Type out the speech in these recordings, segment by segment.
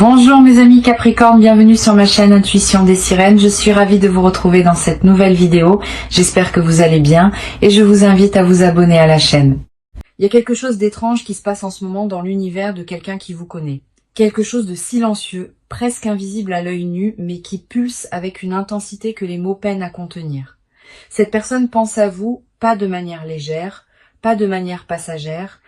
Bonjour mes amis Capricorne, bienvenue sur ma chaîne Intuition des Sirènes. Je suis ravie de vous retrouver dans cette nouvelle vidéo. J'espère que vous allez bien et je vous invite à vous abonner à la chaîne. Il y a quelque chose d'étrange qui se passe en ce moment dans l'univers de quelqu'un qui vous connaît. Quelque chose de silencieux, presque invisible à l'œil nu, mais qui pulse avec une intensité que les mots peinent à contenir. Cette personne pense à vous, pas de manière légère, pas de manière passagère.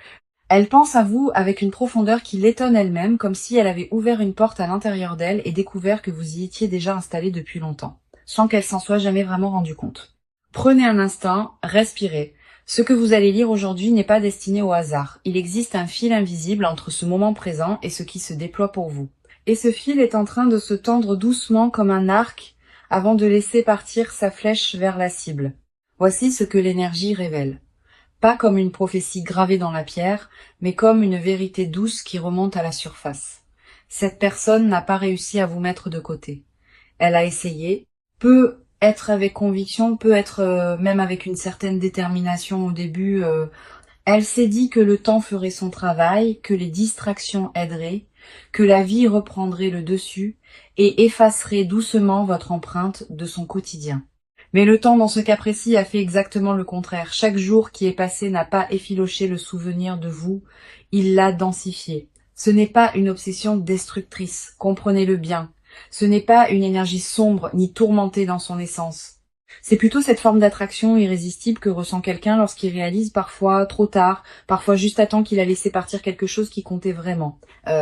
Elle pense à vous avec une profondeur qui l'étonne elle-même, comme si elle avait ouvert une porte à l'intérieur d'elle et découvert que vous y étiez déjà installé depuis longtemps, sans qu'elle s'en soit jamais vraiment rendue compte. Prenez un instant, respirez. Ce que vous allez lire aujourd'hui n'est pas destiné au hasard. Il existe un fil invisible entre ce moment présent et ce qui se déploie pour vous. Et ce fil est en train de se tendre doucement comme un arc avant de laisser partir sa flèche vers la cible. Voici ce que l'énergie révèle. Pas comme une prophétie gravée dans la pierre, mais comme une vérité douce qui remonte à la surface. Cette personne n'a pas réussi à vous mettre de côté. Elle a essayé, peut être avec conviction, peut être même avec une certaine détermination au début. Elle s'est dit que le temps ferait son travail, que les distractions aideraient, que la vie reprendrait le dessus et effacerait doucement votre empreinte de son quotidien. Mais le temps, dans ce cas précis, a fait exactement le contraire. Chaque jour qui est passé n'a pas effiloché le souvenir de vous, il l'a densifié. Ce n'est pas une obsession destructrice, comprenez-le bien. Ce n'est pas une énergie sombre ni tourmentée dans son essence. C'est plutôt cette forme d'attraction irrésistible que ressent quelqu'un lorsqu'il réalise parfois trop tard, parfois juste à temps qu'il a laissé partir quelque chose qui comptait vraiment.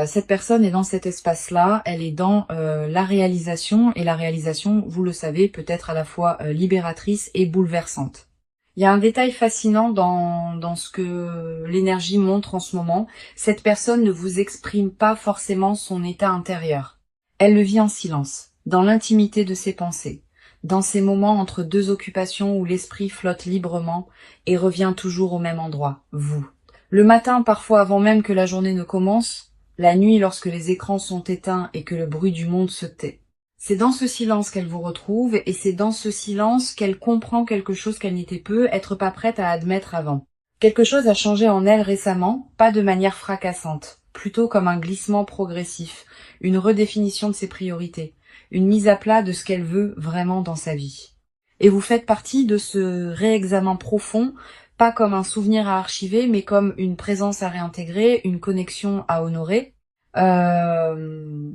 Cette personne est dans cet espace-là, elle est dans la réalisation, et la réalisation, vous le savez, peut être à la fois libératrice et bouleversante. Il y a un détail fascinant dans ce que l'énergie montre en ce moment. Cette personne ne vous exprime pas forcément son état intérieur. Elle le vit en silence, dans l'intimité de ses pensées, dans ces moments entre deux occupations où l'esprit flotte librement et revient toujours au même endroit, vous. Le matin, parfois avant même que la journée ne commence, la nuit lorsque les écrans sont éteints et que le bruit du monde se tait. C'est dans ce silence qu'elle vous retrouve et c'est dans ce silence qu'elle comprend quelque chose qu'elle n'était peut être pas prête à admettre avant. Quelque chose a changé en elle récemment, pas de manière fracassante, plutôt comme un glissement progressif, une redéfinition de ses priorités, une mise à plat de ce qu'elle veut vraiment dans sa vie. Et vous faites partie de ce réexamen profond, pas comme un souvenir à archiver, mais comme une présence à réintégrer, une connexion à honorer. Il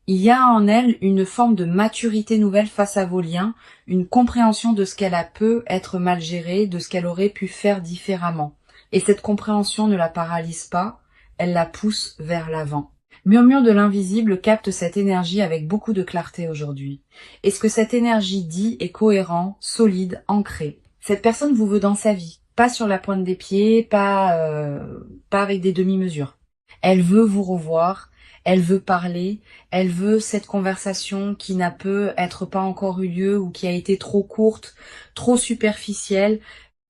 y a en elle une forme de maturité nouvelle face à vos liens, une compréhension de ce qu'elle a peut être mal géré, de ce qu'elle aurait pu faire différemment. Et cette compréhension ne la paralyse pas, elle la pousse vers l'avant. Murmure de l'invisible capte cette énergie avec beaucoup de clarté aujourd'hui. Et ce que cette énergie dit est cohérent, solide, ancré. Cette personne vous veut dans sa vie, pas sur la pointe des pieds, pas avec des demi-mesures. Elle veut vous revoir, elle veut parler, elle veut cette conversation qui n'a peut être pas encore eu lieu ou qui a été trop courte, trop superficielle,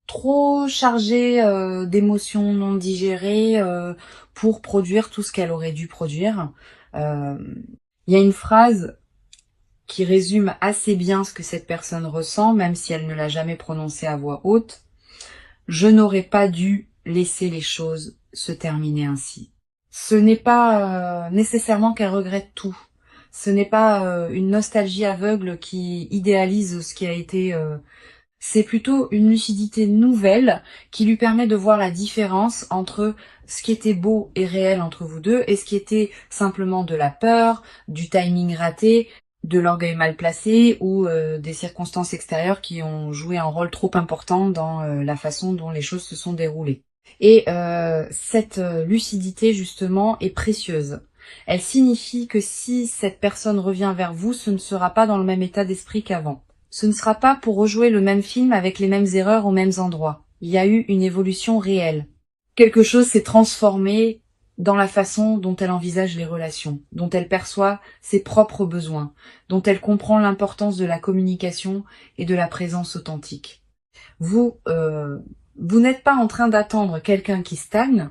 trop chargée d'émotions non digérées pour produire tout ce qu'elle aurait dû produire. Il y a une phrase qui résume assez bien ce que cette personne ressent, même si elle ne l'a jamais prononcée à voix haute. Je n'aurais pas dû laisser les choses se terminer ainsi. Ce n'est pas nécessairement qu'elle regrette tout. Ce n'est pas une nostalgie aveugle qui idéalise ce qui a été... C'est plutôt une lucidité nouvelle qui lui permet de voir la différence entre ce qui était beau et réel entre vous deux et ce qui était simplement de la peur, du timing raté, de l'orgueil mal placé ou des circonstances extérieures qui ont joué un rôle trop important dans la façon dont les choses se sont déroulées. Et cette lucidité justement est précieuse. Elle signifie que si cette personne revient vers vous, ce ne sera pas dans le même état d'esprit qu'avant. Ce ne sera pas pour rejouer le même film avec les mêmes erreurs aux mêmes endroits. Il y a eu une évolution réelle. Quelque chose s'est transformé dans la façon dont elle envisage les relations, dont elle perçoit ses propres besoins, dont elle comprend l'importance de la communication et de la présence authentique. Vous n'êtes pas en train d'attendre quelqu'un qui stagne,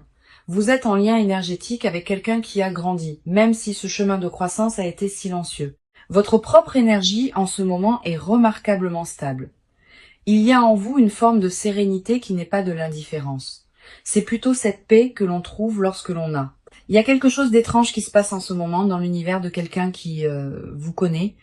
vous êtes en lien énergétique avec quelqu'un qui a grandi, même si ce chemin de croissance a été silencieux. Votre propre énergie en ce moment est remarquablement stable. Il y a en vous une forme de sérénité qui n'est pas de l'indifférence. C'est plutôt cette paix que l'on trouve lorsque l'on a. Il y a quelque chose d'étrange qui se passe en ce moment dans l'univers de quelqu'un qui vous connaît.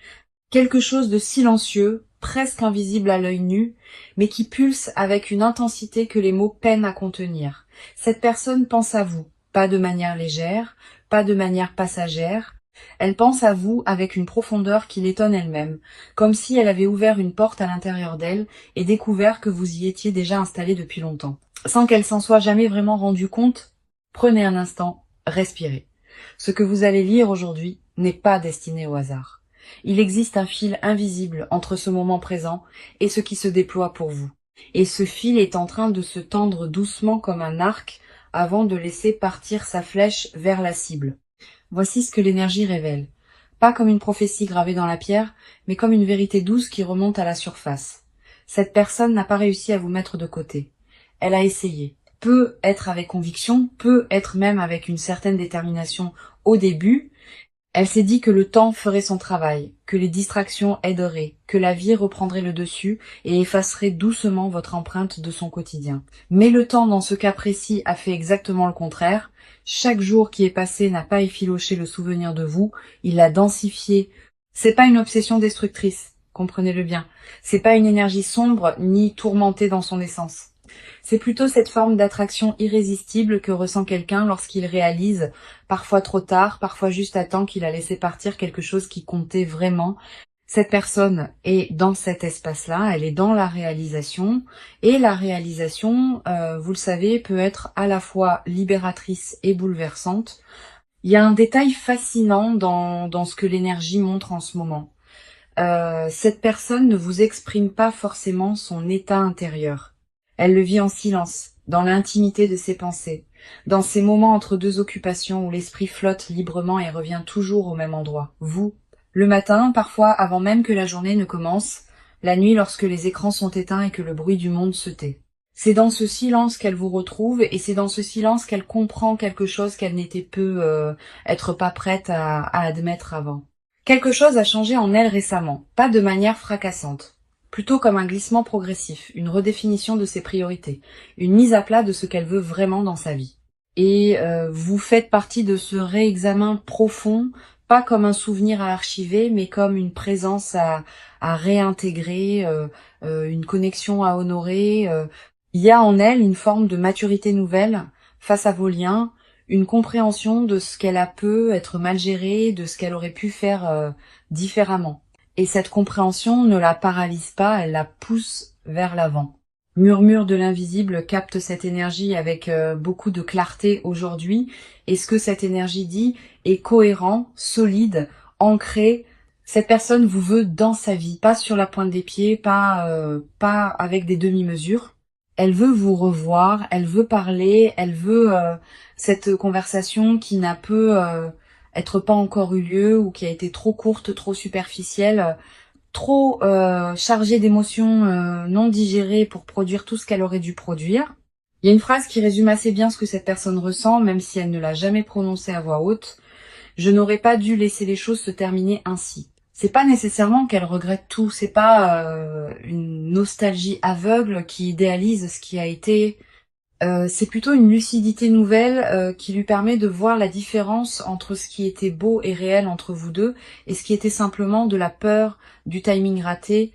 Quelque chose de silencieux, presque invisible à l'œil nu, mais qui pulse avec une intensité que les mots peinent à contenir. Cette personne pense à vous, pas de manière légère, pas de manière passagère. Elle pense à vous avec une profondeur qui l'étonne elle-même, comme si elle avait ouvert une porte à l'intérieur d'elle et découvert que vous y étiez déjà installé depuis longtemps. Sans qu'elle s'en soit jamais vraiment rendue compte, prenez un instant, respirez. Ce que vous allez lire aujourd'hui n'est pas destiné au hasard. Il existe un fil invisible entre ce moment présent et ce qui se déploie pour vous. Et ce fil est en train de se tendre doucement comme un arc avant de laisser partir sa flèche vers la cible. Voici ce que l'énergie révèle. Pas comme une prophétie gravée dans la pierre, mais comme une vérité douce qui remonte à la surface. Cette personne n'a pas réussi à vous mettre de côté. Elle a essayé. Peut être avec conviction, peut être même avec une certaine détermination au début. Elle s'est dit que le temps ferait son travail, que les distractions aideraient, que la vie reprendrait le dessus et effacerait doucement votre empreinte de son quotidien. Mais le temps, dans ce cas précis, a fait exactement le contraire. Chaque jour qui est passé n'a pas effiloché le souvenir de vous, il l'a densifié. C'est pas une obsession destructrice, comprenez-le bien. C'est pas une énergie sombre ni tourmentée dans son essence. C'est plutôt cette forme d'attraction irrésistible que ressent quelqu'un lorsqu'il réalise, parfois trop tard, parfois juste à temps qu'il a laissé partir quelque chose qui comptait vraiment. Cette personne est dans cet espace-là, elle est dans la réalisation, et la réalisation, vous le savez, peut être à la fois libératrice et bouleversante. Il y a un détail fascinant dans ce que l'énergie montre en ce moment. Cette personne ne vous exprime pas forcément son état intérieur. Elle le vit en silence, dans l'intimité de ses pensées, dans ces moments entre deux occupations où l'esprit flotte librement et revient toujours au même endroit. Vous, le matin, parfois avant même que la journée ne commence, la nuit lorsque les écrans sont éteints et que le bruit du monde se tait. C'est dans ce silence qu'elle vous retrouve et c'est dans ce silence qu'elle comprend quelque chose qu'elle n'était être pas prête à admettre avant. Quelque chose a changé en elle récemment, pas de manière fracassante. Plutôt comme un glissement progressif, une redéfinition de ses priorités, une mise à plat de ce qu'elle veut vraiment dans sa vie. Et vous faites partie de ce réexamen profond, pas comme un souvenir à archiver, mais comme une présence à réintégrer, une connexion à honorer. Il y a en elle une forme de maturité nouvelle face à vos liens, une compréhension de ce qu'elle a pu être mal géré, de ce qu'elle aurait pu faire différemment. Et cette compréhension ne la paralyse pas, elle la pousse vers l'avant. Murmure de l'invisible capte cette énergie avec beaucoup de clarté aujourd'hui. Et ce que cette énergie dit est cohérent, solide, ancré. Cette personne vous veut dans sa vie, pas sur la pointe des pieds, pas avec des demi-mesures. Elle veut vous revoir, elle veut parler, elle veut cette conversation qui n'a pu être pas encore eu lieu ou qui a été trop courte, trop superficielle, trop chargée d'émotions non digérées pour produire tout ce qu'elle aurait dû produire. Il y a une phrase qui résume assez bien ce que cette personne ressent, même si elle ne l'a jamais prononcée à voix haute. Je n'aurais pas dû laisser les choses se terminer ainsi. C'est pas nécessairement qu'elle regrette tout, c'est pas une nostalgie aveugle qui idéalise ce qui a été. C'est plutôt une lucidité nouvelle qui lui permet de voir la différence entre ce qui était beau et réel entre vous deux et ce qui était simplement de la peur, du timing raté,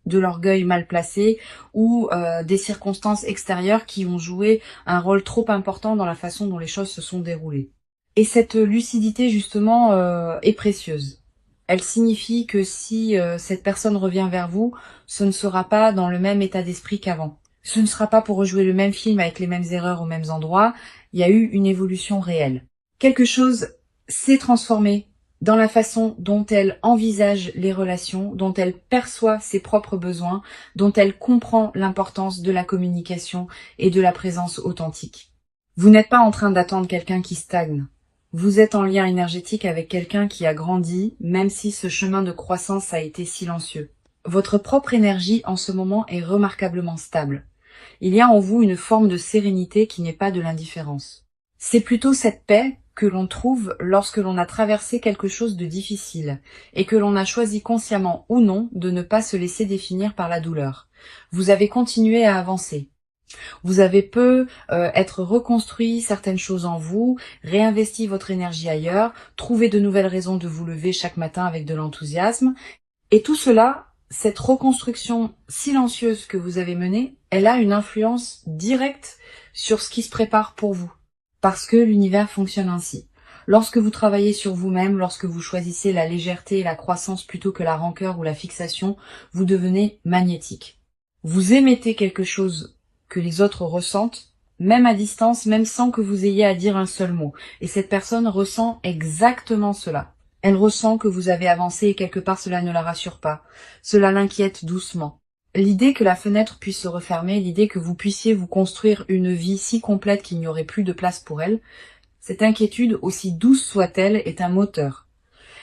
de l'orgueil mal placé ou des circonstances extérieures qui ont joué un rôle trop important dans la façon dont les choses se sont déroulées. Et cette lucidité justement est précieuse. Elle signifie que si cette personne revient vers vous, ce ne sera pas dans le même état d'esprit qu'avant. Ce ne sera pas pour rejouer le même film avec les mêmes erreurs aux mêmes endroits. Il y a eu une évolution réelle. Quelque chose s'est transformé dans la façon dont elle envisage les relations, dont elle perçoit ses propres besoins, dont elle comprend l'importance de la communication et de la présence authentique. Vous n'êtes pas en train d'attendre quelqu'un qui stagne. Vous êtes en lien énergétique avec quelqu'un qui a grandi, même si ce chemin de croissance a été silencieux. Votre propre énergie en ce moment est remarquablement stable. Il y a en vous une forme de sérénité qui n'est pas de l'indifférence. C'est plutôt cette paix que l'on trouve lorsque l'on a traversé quelque chose de difficile et que l'on a choisi consciemment ou non de ne pas se laisser définir par la douleur. Vous avez continué à avancer. Vous avez être reconstruit certaines choses en vous, réinvesti votre énergie ailleurs, trouvé de nouvelles raisons de vous lever chaque matin avec de l'enthousiasme. Et tout cela, cette reconstruction silencieuse que vous avez menée, elle a une influence directe sur ce qui se prépare pour vous. Parce que l'univers fonctionne ainsi. Lorsque vous travaillez sur vous-même, lorsque vous choisissez la légèreté et la croissance plutôt que la rancœur ou la fixation, vous devenez magnétique. Vous émettez quelque chose que les autres ressentent, même à distance, même sans que vous ayez à dire un seul mot. Et cette personne ressent exactement cela. Elle ressent que vous avez avancé et quelque part cela ne la rassure pas. Cela l'inquiète doucement. L'idée que la fenêtre puisse se refermer, l'idée que vous puissiez vous construire une vie si complète qu'il n'y aurait plus de place pour elle, cette inquiétude, aussi douce soit-elle, est un moteur.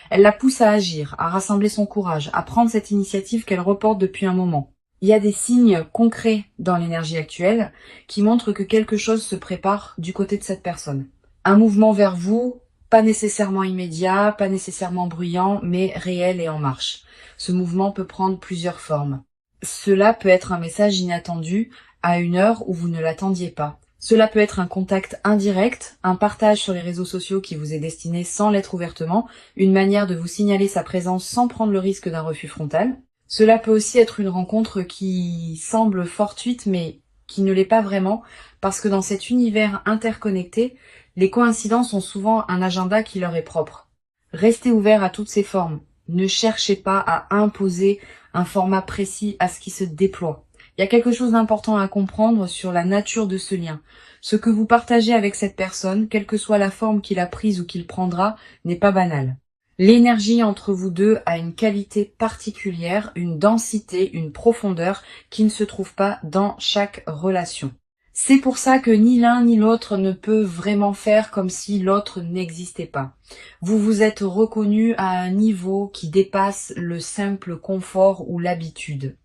Elle la pousse à agir, à rassembler son courage, à prendre cette initiative qu'elle reporte depuis un moment. Il y a des signes concrets dans l'énergie actuelle qui montrent que quelque chose se prépare du côté de cette personne. Un mouvement vers vous, pas nécessairement immédiat, pas nécessairement bruyant, mais réel et en marche. Ce mouvement peut prendre plusieurs formes. Cela peut être un message inattendu à une heure où vous ne l'attendiez pas. Cela peut être un contact indirect, un partage sur les réseaux sociaux qui vous est destiné sans l'être ouvertement, une manière de vous signaler sa présence sans prendre le risque d'un refus frontal. Cela peut aussi être une rencontre qui semble fortuite mais qui ne l'est pas vraiment, parce que dans cet univers interconnecté, les coïncidences ont souvent un agenda qui leur est propre. Restez ouvert à toutes ces formes. Ne cherchez pas à imposer un format précis à ce qui se déploie. Il y a quelque chose d'important à comprendre sur la nature de ce lien. Ce que vous partagez avec cette personne, quelle que soit la forme qu'il a prise ou qu'il prendra, n'est pas banal. L'énergie entre vous deux a une qualité particulière, une densité, une profondeur qui ne se trouve pas dans chaque relation. C'est pour ça que ni l'un ni l'autre ne peut vraiment faire comme si l'autre n'existait pas. Vous vous êtes reconnu à un niveau qui dépasse le simple confort ou l'habitude.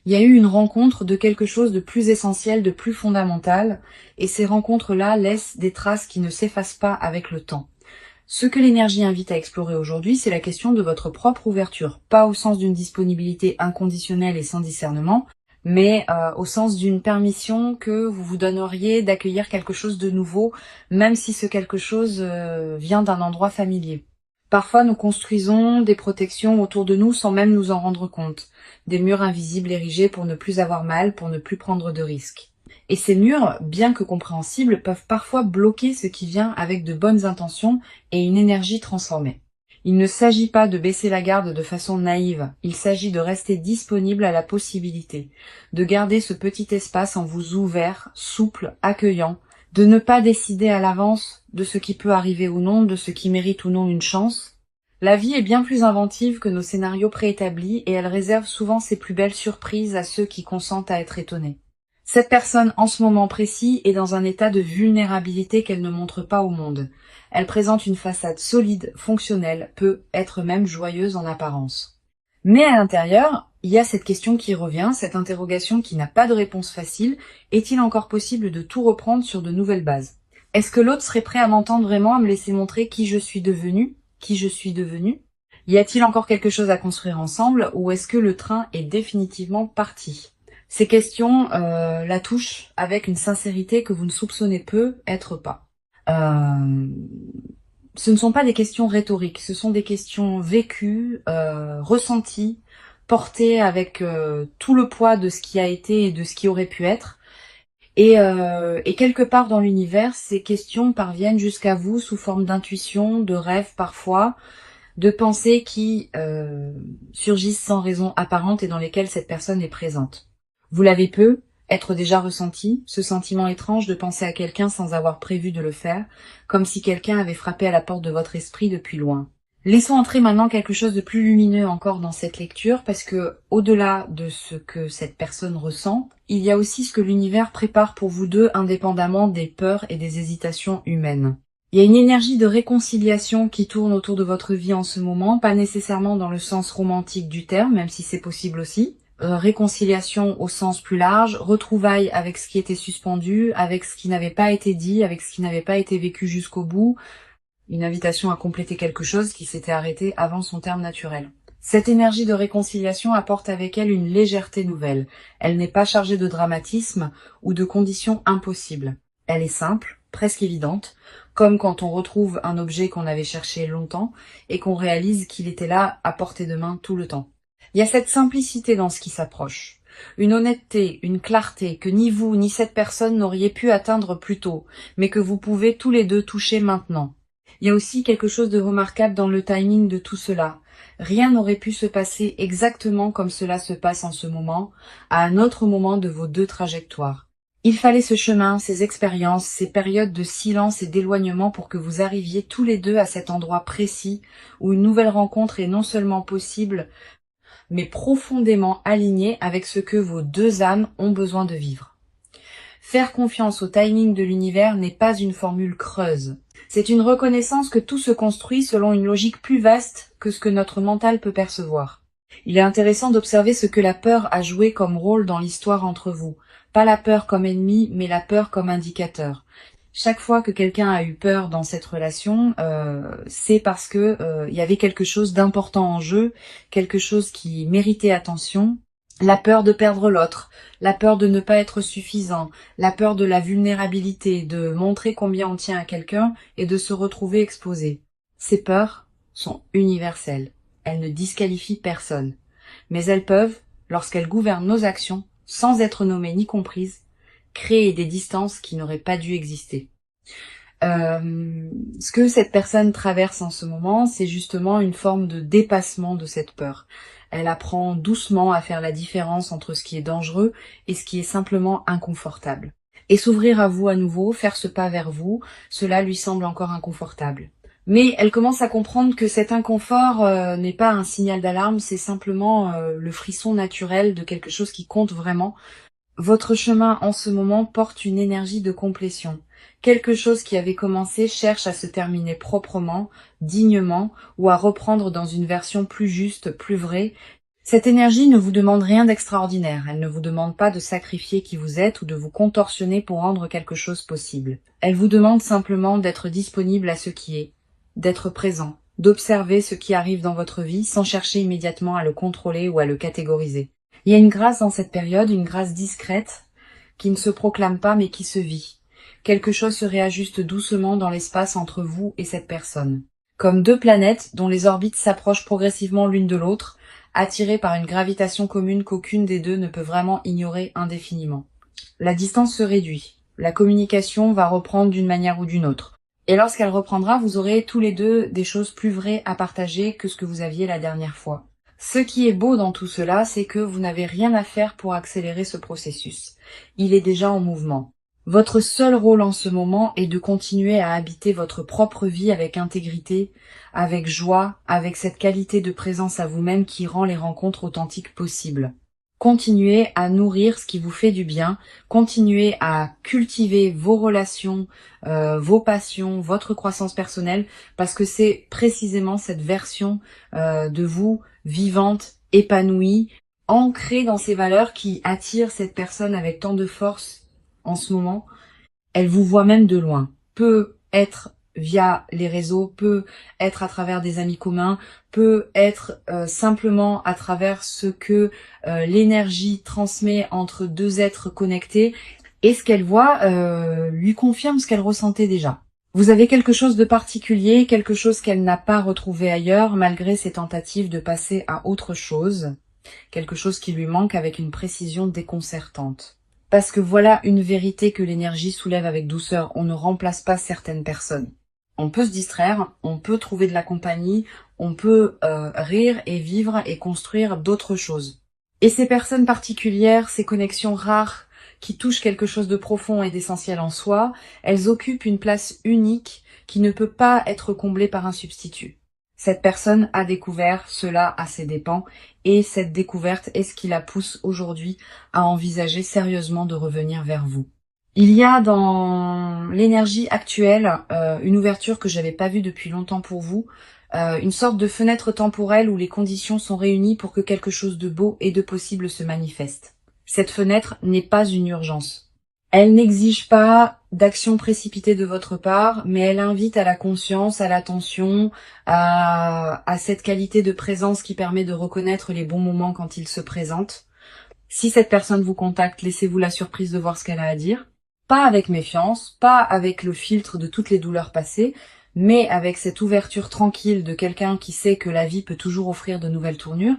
Il y a eu une rencontre de quelque chose de plus essentiel, de plus fondamental, et ces rencontres-là laissent des traces qui ne s'effacent pas avec le temps. Ce que l'énergie invite à explorer aujourd'hui, c'est la question de votre propre ouverture, pas au sens d'une disponibilité inconditionnelle et sans discernement, mais au sens d'une permission que vous vous donneriez d'accueillir quelque chose de nouveau, même si ce quelque chose vient d'un endroit familier. Parfois, nous construisons des protections autour de nous sans même nous en rendre compte, des murs invisibles érigés pour ne plus avoir mal, pour ne plus prendre de risques. Et ces murs, bien que compréhensibles, peuvent parfois bloquer ce qui vient avec de bonnes intentions et une énergie transformée. Il ne s'agit pas de baisser la garde de façon naïve, il s'agit de rester disponible à la possibilité, de garder ce petit espace en vous ouvert, souple, accueillant, de ne pas décider à l'avance de ce qui peut arriver ou non, de ce qui mérite ou non une chance. La vie est bien plus inventive que nos scénarios préétablis et elle réserve souvent ses plus belles surprises à ceux qui consentent à être étonnés. Cette personne, en ce moment précis, est dans un état de vulnérabilité qu'elle ne montre pas au monde. Elle présente une façade solide, fonctionnelle, peut être même joyeuse en apparence. Mais à l'intérieur, il y a cette question qui revient, cette interrogation qui n'a pas de réponse facile. Est-il encore possible de tout reprendre sur de nouvelles bases? Est-ce que l'autre serait prêt à m'entendre vraiment, à me laisser montrer qui je suis devenue? Qui je suis devenue? Y a-t-il encore quelque chose à construire ensemble, ou est-ce que le train est définitivement parti? Ces questions la touchent avec une sincérité que vous ne soupçonnez peu être pas. Ce ne sont pas des questions rhétoriques, ce sont des questions vécues, ressenties, portées avec tout le poids de ce qui a été et de ce qui aurait pu être. Et quelque part dans l'univers, ces questions parviennent jusqu'à vous sous forme d'intuition, de rêves parfois, de pensées qui surgissent sans raison apparente et dans lesquelles cette personne est présente. Vous l'avez être déjà ressenti, ce sentiment étrange de penser à quelqu'un sans avoir prévu de le faire, comme si quelqu'un avait frappé à la porte de votre esprit depuis loin. Laissons entrer maintenant quelque chose de plus lumineux encore dans cette lecture, parce que, au-delà de ce que cette personne ressent, il y a aussi ce que l'univers prépare pour vous deux indépendamment des peurs et des hésitations humaines. Il y a une énergie de réconciliation qui tourne autour de votre vie en ce moment, pas nécessairement dans le sens romantique du terme, même si c'est possible aussi. Réconciliation au sens plus large, retrouvailles avec ce qui était suspendu, avec ce qui n'avait pas été dit, avec ce qui n'avait pas été vécu jusqu'au bout, une invitation à compléter quelque chose qui s'était arrêté avant son terme naturel. Cette énergie de réconciliation apporte avec elle une légèreté nouvelle. Elle n'est pas chargée de dramatisme ou de conditions impossibles. Elle est simple, presque évidente, comme quand on retrouve un objet qu'on avait cherché longtemps et qu'on réalise qu'il était là à portée de main tout le temps. Il y a cette simplicité dans ce qui s'approche. Une honnêteté, une clarté que ni vous ni cette personne n'auriez pu atteindre plus tôt, mais que vous pouvez tous les deux toucher maintenant. Il y a aussi quelque chose de remarquable dans le timing de tout cela. Rien n'aurait pu se passer exactement comme cela se passe en ce moment, à un autre moment de vos deux trajectoires. Il fallait ce chemin, ces expériences, ces périodes de silence et d'éloignement pour que vous arriviez tous les deux à cet endroit précis où une nouvelle rencontre est non seulement possible, mais profondément alignée avec ce que vos deux âmes ont besoin de vivre. Faire confiance au timing de l'univers n'est pas une formule creuse. C'est une reconnaissance que tout se construit selon une logique plus vaste que ce que notre mental peut percevoir. Il est intéressant d'observer ce que la peur a joué comme rôle dans l'histoire entre vous. Pas la peur comme ennemi, mais la peur comme indicateur. Chaque fois que quelqu'un a eu peur dans cette relation, c'est parce que il y avait quelque chose d'important en jeu, quelque chose qui méritait attention. La peur de perdre l'autre, la peur de ne pas être suffisant, la peur de la vulnérabilité, de montrer combien on tient à quelqu'un et de se retrouver exposé. Ces peurs sont universelles. Elles ne disqualifient personne. Mais elles peuvent, lorsqu'elles gouvernent nos actions, sans être nommées ni comprises, créer des distances qui n'auraient pas dû exister. Ce que cette personne traverse en ce moment, c'est justement une forme de dépassement de cette peur. Elle apprend doucement à faire la différence entre ce qui est dangereux et ce qui est simplement inconfortable. Et s'ouvrir à vous à nouveau, faire ce pas vers vous, cela lui semble encore inconfortable. Mais elle commence à comprendre que cet inconfort n'est pas un signal d'alarme, c'est simplement le frisson naturel de quelque chose qui compte vraiment. Votre chemin en ce moment porte une énergie de complétion. Quelque chose qui avait commencé cherche à se terminer proprement, dignement, ou à reprendre dans une version plus juste, plus vraie. Cette énergie ne vous demande rien d'extraordinaire. Elle ne vous demande pas de sacrifier qui vous êtes ou de vous contorsionner pour rendre quelque chose possible. Elle vous demande simplement d'être disponible à ce qui est, d'être présent, d'observer ce qui arrive dans votre vie sans chercher immédiatement à le contrôler ou à le catégoriser. Il y a une grâce dans cette période, une grâce discrète, qui ne se proclame pas mais qui se vit. Quelque chose se réajuste doucement dans l'espace entre vous et cette personne. Comme deux planètes dont les orbites s'approchent progressivement l'une de l'autre, attirées par une gravitation commune qu'aucune des deux ne peut vraiment ignorer indéfiniment. La distance se réduit. La communication va reprendre d'une manière ou d'une autre. Et lorsqu'elle reprendra, vous aurez tous les deux des choses plus vraies à partager que ce que vous aviez la dernière fois. Ce qui est beau dans tout cela, c'est que vous n'avez rien à faire pour accélérer ce processus. Il est déjà en mouvement. Votre seul rôle en ce moment est de continuer à habiter votre propre vie avec intégrité, avec joie, avec cette qualité de présence à vous-même qui rend les rencontres authentiques possibles. Continuez à nourrir ce qui vous fait du bien, continuez à cultiver vos relations, vos passions, votre croissance personnelle, parce que c'est précisément cette version de vous vivante, épanouie, ancrée dans ces valeurs qui attire cette personne avec tant de force en ce moment. Elle vous voit même de loin. Peut être via les réseaux, peut être à travers des amis communs, peut être simplement à travers ce que l'énergie transmet entre deux êtres connectés. Et ce qu'elle voit lui confirme ce qu'elle ressentait déjà. Vous avez quelque chose de particulier, quelque chose qu'elle n'a pas retrouvé ailleurs, malgré ses tentatives de passer à autre chose, quelque chose qui lui manque avec une précision déconcertante. Parce que voilà une vérité que l'énergie soulève avec douceur, on ne remplace pas certaines personnes. On peut se distraire, on peut trouver de la compagnie, on peut rire et vivre et construire d'autres choses. Et ces personnes particulières, ces connexions rares, qui touchent quelque chose de profond et d'essentiel en soi, elles occupent une place unique qui ne peut pas être comblée par un substitut. Cette personne a découvert cela à ses dépens et cette découverte est ce qui la pousse aujourd'hui à envisager sérieusement de revenir vers vous. Il y a dans l'énergie actuelle une ouverture que j'avais pas vue depuis longtemps pour vous, une sorte de fenêtre temporelle où les conditions sont réunies pour que quelque chose de beau et de possible se manifeste. Cette fenêtre n'est pas une urgence. Elle n'exige pas d'action précipitée de votre part, mais elle invite à la conscience, à l'attention, à cette qualité de présence qui permet de reconnaître les bons moments quand ils se présentent. Si cette personne vous contacte, laissez-vous la surprise de voir ce qu'elle a à dire. Pas avec méfiance, pas avec le filtre de toutes les douleurs passées, mais avec cette ouverture tranquille de quelqu'un qui sait que la vie peut toujours offrir de nouvelles tournures,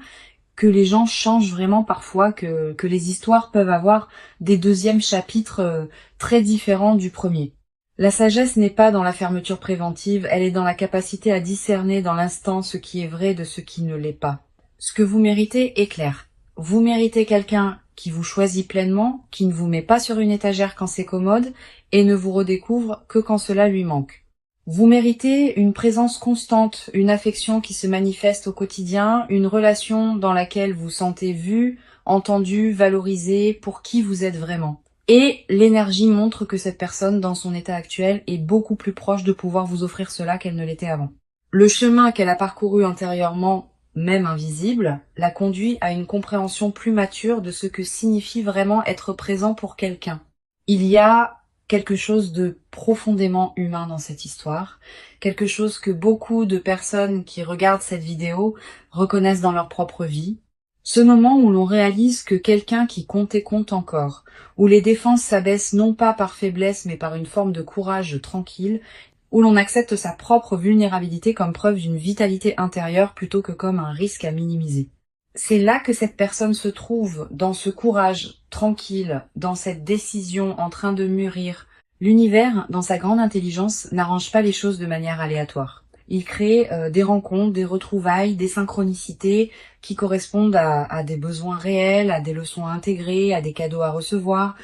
que les gens changent vraiment parfois, que les histoires peuvent avoir des deuxièmes chapitres très différents du premier. La sagesse n'est pas dans la fermeture préventive, elle est dans la capacité à discerner dans l'instant ce qui est vrai de ce qui ne l'est pas. Ce que vous méritez est clair. Vous méritez quelqu'un qui vous choisit pleinement, qui ne vous met pas sur une étagère quand c'est commode et ne vous redécouvre que quand cela lui manque. Vous méritez une présence constante, une affection qui se manifeste au quotidien, une relation dans laquelle vous sentez vu, entendu, valorisé pour qui vous êtes vraiment. Et l'énergie montre que cette personne, dans son état actuel, est beaucoup plus proche de pouvoir vous offrir cela qu'elle ne l'était avant. Le chemin qu'elle a parcouru antérieurement, même invisible, la conduit à une compréhension plus mature de ce que signifie vraiment être présent pour quelqu'un. Il y a quelque chose de profondément humain dans cette histoire, quelque chose que beaucoup de personnes qui regardent cette vidéo reconnaissent dans leur propre vie. Ce moment où l'on réalise que quelqu'un qui comptait compte encore, où les défenses s'abaissent non pas par faiblesse mais par une forme de courage tranquille, où l'on accepte sa propre vulnérabilité comme preuve d'une vitalité intérieure plutôt que comme un risque à minimiser. C'est là que cette personne se trouve, dans ce courage tranquille, dans cette décision en train de mûrir. L'univers, dans sa grande intelligence, n'arrange pas les choses de manière aléatoire. Il crée des rencontres, des retrouvailles, des synchronicités qui correspondent à des besoins réels, à des leçons à intégrer, à des cadeaux à recevoir.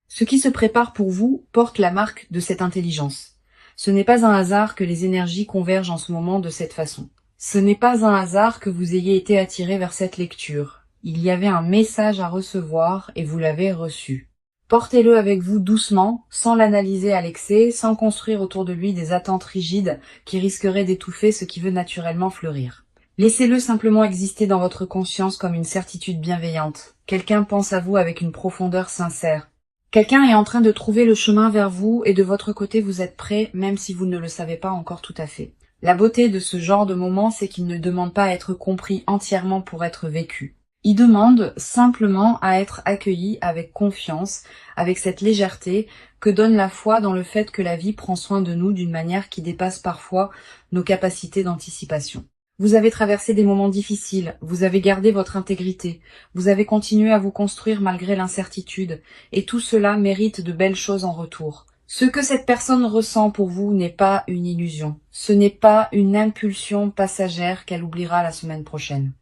Ce qui se prépare pour vous porte la marque de cette intelligence. Ce n'est pas un hasard que les énergies convergent en ce moment de cette façon. Ce n'est pas un hasard que vous ayez été attiré vers cette lecture. Il y avait un message à recevoir et vous l'avez reçu. Portez-le avec vous doucement, sans l'analyser à l'excès, sans construire autour de lui des attentes rigides qui risqueraient d'étouffer ce qui veut naturellement fleurir. Laissez-le simplement exister dans votre conscience comme une certitude bienveillante. Quelqu'un pense à vous avec une profondeur sincère. Quelqu'un est en train de trouver le chemin vers vous et de votre côté vous êtes prêt, même si vous ne le savez pas encore tout à fait. La beauté de ce genre de moment, c'est qu'il ne demande pas à être compris entièrement pour être vécu. Il demande simplement à être accueilli avec confiance, avec cette légèreté que donne la foi dans le fait que la vie prend soin de nous d'une manière qui dépasse parfois nos capacités d'anticipation. Vous avez traversé des moments difficiles, vous avez gardé votre intégrité, vous avez continué à vous construire malgré l'incertitude, et tout cela mérite de belles choses en retour. Ce que cette personne ressent pour vous n'est pas une illusion. Ce n'est pas une impulsion passagère qu'elle oubliera la semaine prochaine.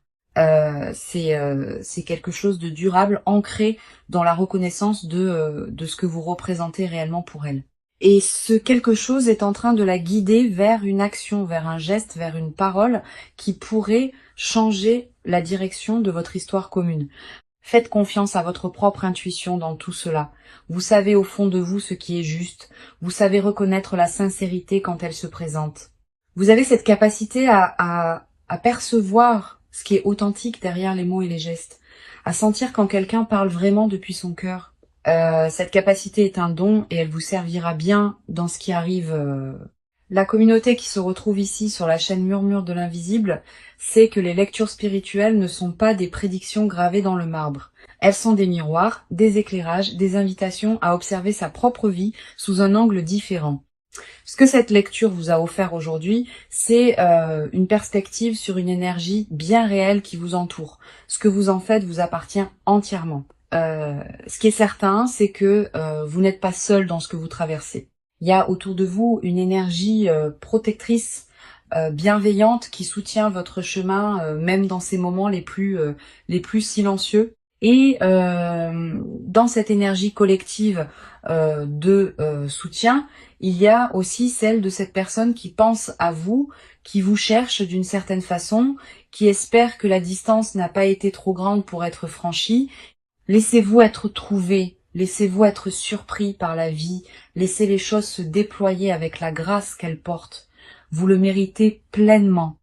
C'est quelque chose de durable, ancré dans la reconnaissance de ce que vous représentez réellement pour elle. Et ce quelque chose est en train de la guider vers une action, vers un geste, vers une parole qui pourrait changer la direction de votre histoire commune. Faites confiance à votre propre intuition dans tout cela. Vous savez au fond de vous ce qui est juste. Vous savez reconnaître la sincérité quand elle se présente. Vous avez cette capacité à percevoir ce qui est authentique derrière les mots et les gestes. À sentir quand quelqu'un parle vraiment depuis son cœur. Cette capacité est un don et elle vous servira bien dans ce qui arrive. La communauté qui se retrouve ici sur la chaîne Murmure de l'Invisible sait que les lectures spirituelles ne sont pas des prédictions gravées dans le marbre. Elles sont des miroirs, des éclairages, des invitations à observer sa propre vie sous un angle différent. Ce que cette lecture vous a offert aujourd'hui, c'est une perspective sur une énergie bien réelle qui vous entoure. Ce que vous en faites vous appartient entièrement. Ce qui est certain, c'est que vous n'êtes pas seul dans ce que vous traversez. Il y a autour de vous une énergie protectrice, bienveillante qui soutient votre chemin, même dans ces moments les plus silencieux. Et dans cette énergie collective de soutien, il y a aussi celle de cette personne qui pense à vous, qui vous cherche d'une certaine façon, qui espère que la distance n'a pas été trop grande pour être franchie. Laissez-vous être trouvé, laissez-vous être surpris par la vie, laissez les choses se déployer avec la grâce qu'elles portent. Vous le méritez pleinement.